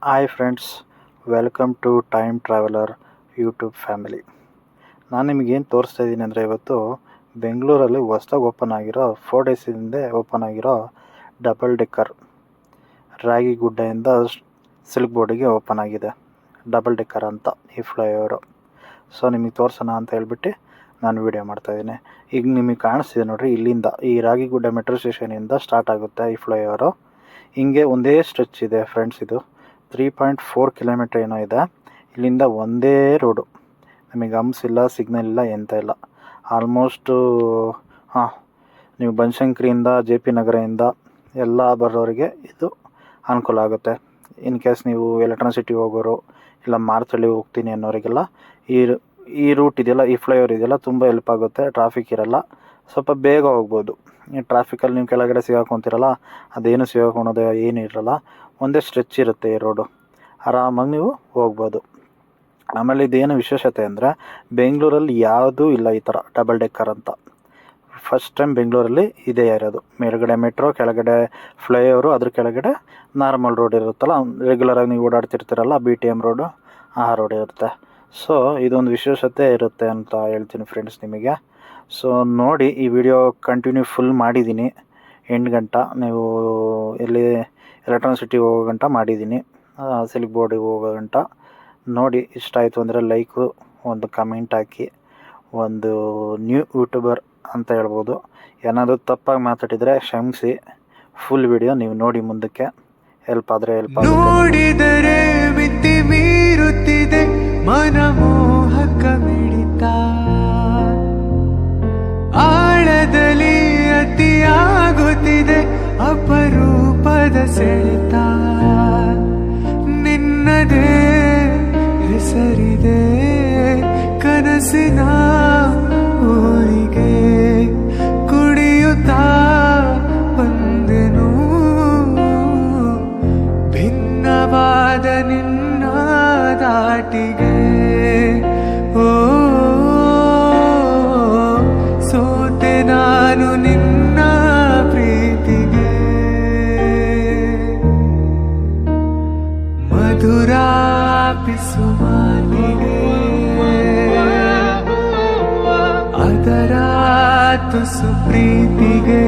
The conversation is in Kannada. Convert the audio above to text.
Hi friends, welcome to time traveller YouTube family. ನಾನು ನಿಮಗೇನು ತೋರಿಸ್ತಾ ಇದ್ದೀನಿ ಅಂದರೆ, ಇವತ್ತು ಬೆಂಗಳೂರಲ್ಲಿ ಹೊಸ್ದಾಗಿ ಓಪನ್ ಆಗಿರೋ 4 days ಹಿಂದೆ ಓಪನ್ ಆಗಿರೋ ಡಬಲ್ ಡೆಕ್ಕರ್ ರಾಗಿಗುಡ್ಡೆಯಿಂದ ಸಿಲ್ಕ್ ಬೋರ್ಡಿಗೆ ಓಪನ್ ಆಗಿದೆ. ಡಬಲ್ ಡೆಕ್ಕರ್ ಅಂತ ಈ ಫ್ಲೈಓವರು. ಸೊ ನಿಮಗೆ ತೋರಿಸೋಣ ಅಂತ ಹೇಳ್ಬಿಟ್ಟು ನಾನು ವೀಡಿಯೋ ಮಾಡ್ತಾಯಿದ್ದೀನಿ. ಈಗ ನಿಮಗೆ ಕಾಣಿಸ್ತಿದೆ ನೋಡಿರಿ, ಇಲ್ಲಿಂದ ಈ ರಾಗಿಗುಡ್ಡೆ ಮೆಟ್ರೋ ಸ್ಟೇಷನಿಂದ ಸ್ಟಾರ್ಟ್ ಆಗುತ್ತೆ ಈ ಫ್ಲೈಓವರು. ಹಿಂಗೆ ಒಂದೇ ಸ್ಟ್ರೆಚ್ ಇದೆ ಫ್ರೆಂಡ್ಸ್. ಇದು 3.4 ಕಿಲೋಮೀಟ್ರ್ ಏನೋ ಇದೆ. ಇಲ್ಲಿಂದ ಒಂದೇ ರೋಡು, ನಮಗೆ ಹಂಪ್ಸ್ ಇಲ್ಲ, ಸಿಗ್ನಲ್ ಇಲ್ಲ, ಎಂತ ಇಲ್ಲ. ಆಲ್ಮೋಸ್ಟು ನೀವು ಬನಶಂಕರಿಯಿಂದ JP ನಗರದಿಂದ ಎಲ್ಲ ಬರೋರಿಗೆ ಇದು ಅನುಕೂಲ ಆಗುತ್ತೆ. ಇನ್ ಕೇಸ್ ನೀವು ಎಲೆಕ್ಟ್ರಾಸಿಟಿ ಹೋಗೋರು ಇಲ್ಲ ಮಾರ್ತಳ್ಳಿ ಹೋಗ್ತೀನಿ ಅನ್ನೋರಿಗೆಲ್ಲ ಈ ರೂಟ್ ಇದೆಯಲ್ಲ, ಈ ಫ್ಲೈಓವರ್ ಇದೆಯಲ್ಲ, ತುಂಬ ಹೆಲ್ಪ್ ಆಗುತ್ತೆ. ಟ್ರಾಫಿಕ್ ಇರಲ್ಲ, ಸ್ವಲ್ಪ ಬೇಗ ಹೋಗ್ಬೋದು. ಈ ಟ್ರಾಫಿಕಲ್ಲಿ ನೀವು ಕೆಳಗಡೆ ಸಿಗಾಕೊತೀರಲ್ಲ, ಅದೇನು ಸಿಗಾಕೊಳೋದು ಏನು ಇರಲ್ಲ. ಒಂದೇ ಸ್ಟ್ರೆಚ್ ಇರುತ್ತೆ ಈ ರೋಡು, ಆರಾಮಾಗಿ ನೀವು ಹೋಗ್ಬೋದು. ಆಮೇಲೆ ಇದೇನು ವಿಶೇಷತೆ ಅಂದರೆ, ಬೆಂಗಳೂರಲ್ಲಿ ಯಾವುದೂ ಇಲ್ಲ ಈ ಥರ ಡಬಲ್ ಡೆಕ್ಕರ್ ಅಂತ. ಫಸ್ಟ್ ಟೈಮ್ ಬೆಂಗಳೂರಲ್ಲಿ ಇದೇ ಇರೋದು. ಮೇಲ್ಗಡೆ ಮೆಟ್ರೋ, ಕೆಳಗಡೆ ಫ್ಲೈಓವರು, ಅದ್ರ ಕೆಳಗಡೆ ನಾರ್ಮಲ್ ರೋಡ್ ಇರುತ್ತಲ್ಲ, ರೆಗ್ಯುಲರಾಗಿ ನೀವು ಓಡಾಡ್ತಿರ್ತೀರಲ್ಲ, BTM ರೋಡು, ಆ ರೋಡ್ ಇರುತ್ತೆ. ಸೊ ಇದೊಂದು ವಿಶೇಷತೆ ಇರುತ್ತೆ ಅಂತ ಹೇಳ್ತೀನಿ ಫ್ರೆಂಡ್ಸ್ ನಿಮಗೆ. ಸೊ ನೋಡಿ, ಈ ವಿಡಿಯೋ ಕಂಟಿನ್ಯೂ ಫುಲ್ ಮಾಡಿದ್ದೀನಿ, ಎಂಟು ಗಂಟ. ನೀವು ಎಲ್ಲಿ ಎಲೆಕ್ಟ್ರಾಸಿಟಿ ಹೋಗೋ ಗಂಟ ಮಾಡಿದ್ದೀನಿ, ಸಿಲ್ಕ್ ಬೋರ್ಡಿಗೆ ಹೋಗೋ ಗಂಟ ನೋಡಿ. ಇಷ್ಟ ಆಯಿತು ಅಂದರೆ ಲೈಕು, ಒಂದು ಕಮೆಂಟ್ ಹಾಕಿ. ಒಂದು ನ್ಯೂ ಯೂಟ್ಯೂಬರ್ ಅಂತ ಹೇಳ್ಬೋದು. ಏನಾದರೂ ತಪ್ಪಾಗಿ ಮಾತಾಡಿದರೆ ಕ್ಷಮಿಸಿ. ಫುಲ್ ವಿಡಿಯೋ ನೀವು ನೋಡಿ, ಮುಂದಕ್ಕೆ ಹೆಲ್ಪ್ ಆದರೆ ಹೆಲ್ಪ್ ನೋಡಿದರೆ ಮಿತಿ ಮೀರುತ್ತಿದೆ ಮನಮೋಹಕ ಮಿಡಿತ, ಆಳದಲ್ಲಿ ಅತಿಯಾಗುತ್ತಿದೆ ಅಪರೂಪದ ಸೆಳೆತ. ನಿನ್ನದೇ ಹೆಸರಿದೆ ಕನಸಿನ ಊರಿಗೆ, ಕುಡಿಯುತ್ತಾ ಬಂದೆನು ಭಿನ್ನವಾದ ನಿನ್ನ ದಾಟಿಗೆ. ಓ ಸೋತೆ ನಾನು ನಿನ್ನ ಪ್ರೀತಿಗೆ. ಮಧುರಾಪಿಸುವ ಮಾತಿಗೆ, ಅದರ ತುಸು ಪ್ರೀತಿಗೆ.